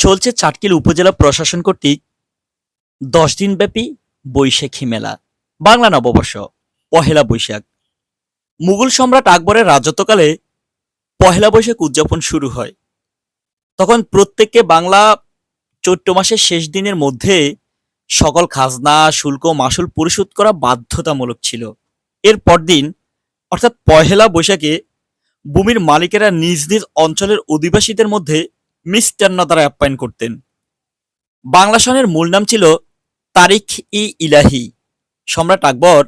চলছে চাটখিল উপজেলা প্রশাসন কর্তৃক 10 দিনব্যাপী বৈশাখী মেলা। বাংলা নববর্ষ পহেলা বৈশাখ। মুঘল সম্রাট আকবরের রাজত্বকালে পহেলা বৈশাখ উদযাপন শুরু হয়। তখন প্রত্যেককে বাংলা চৈত্র মাসের শেষ দিনের মধ্যে সকল খাজনা, শুল্ক, মাসুল পরিশোধ করা বাধ্যতামূলক ছিল। এর পরদিন অর্থাৎ পহেলা বৈশাখে ভূমির মালিকেরা নিজ নিজ অঞ্চলের অধিবাসীদের মধ্যে মিষ্টান্ন দ্বারা আপ্যায়ন করতেন। বাংলা সনের মূল নাম ছিল তারিখ-ই-ইলাহি। সম্রাট আকবর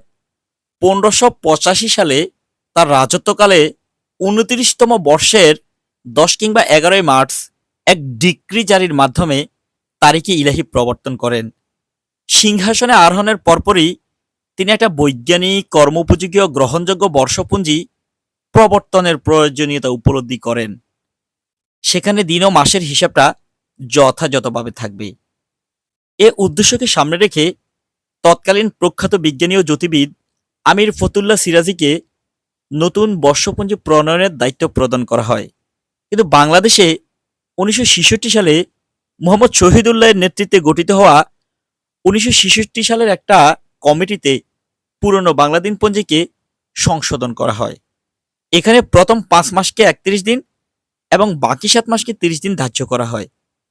1585 সালে তার রাজত্বকালে 29তম বর্ষের 10 কিংবা 11 মার্চ এক ডিক্রি জারির মাধ্যমে তারিখ-ই-ইলাহি প্রবর্তন করেন। সিংহাসনে আরোহণের পরপরই তিনি একটা বৈজ্ঞানিক, কর্মোপযোগী ও গ্রহণযোগ্য বর্ষপঞ্জি প্রবর্তনের প্রয়োজনীয়তা উপলব্ধি করেন। সেখানে দিন ও মাসের হিসাবটা যথাযথভাবে থাকবে। এ উদ্দেশ্যকে সামনে রেখে তৎকালীন প্রখ্যাত বিজ্ঞানী ও জ্যোতির্বিদ আমির ফতুল্লাহ সিরাজিকে নতুন বর্ষপঞ্জি প্রণয়নের দায়িত্ব প্রদান করা হয়। কিন্তু বাংলাদেশে 1966 সালে মোহাম্মদ শহীদুল্লাহের নেতৃত্বে গঠিত হওয়া 1966 সালের একটা কমিটিতে পুরনো বাংলা দিনপঞ্জিকে সংশোধন করা হয়। এখানে প্রথম 5 মাসকে 31 দিন এবং বাকি 7 মাসকে 30 দিন ধার্য করা হয়।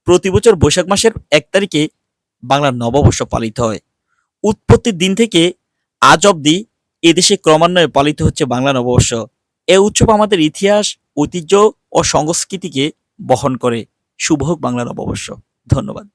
প্রতি বছর বৈশাখ মাসের 1 তারিখে বাংলার নববর্ষ পালিত হয়। উৎপত্তির দিন থেকে আজ অবধি এদেশে ক্রমান্বয়ে পালিত হচ্ছে বাংলা নববর্ষ। এ উৎসব আমাদের ইতিহাস, ঐতিহ্য ও সংস্কৃতিকে বহন করে। শুভ হোক বাংলা নববর্ষ। ধন্যবাদ।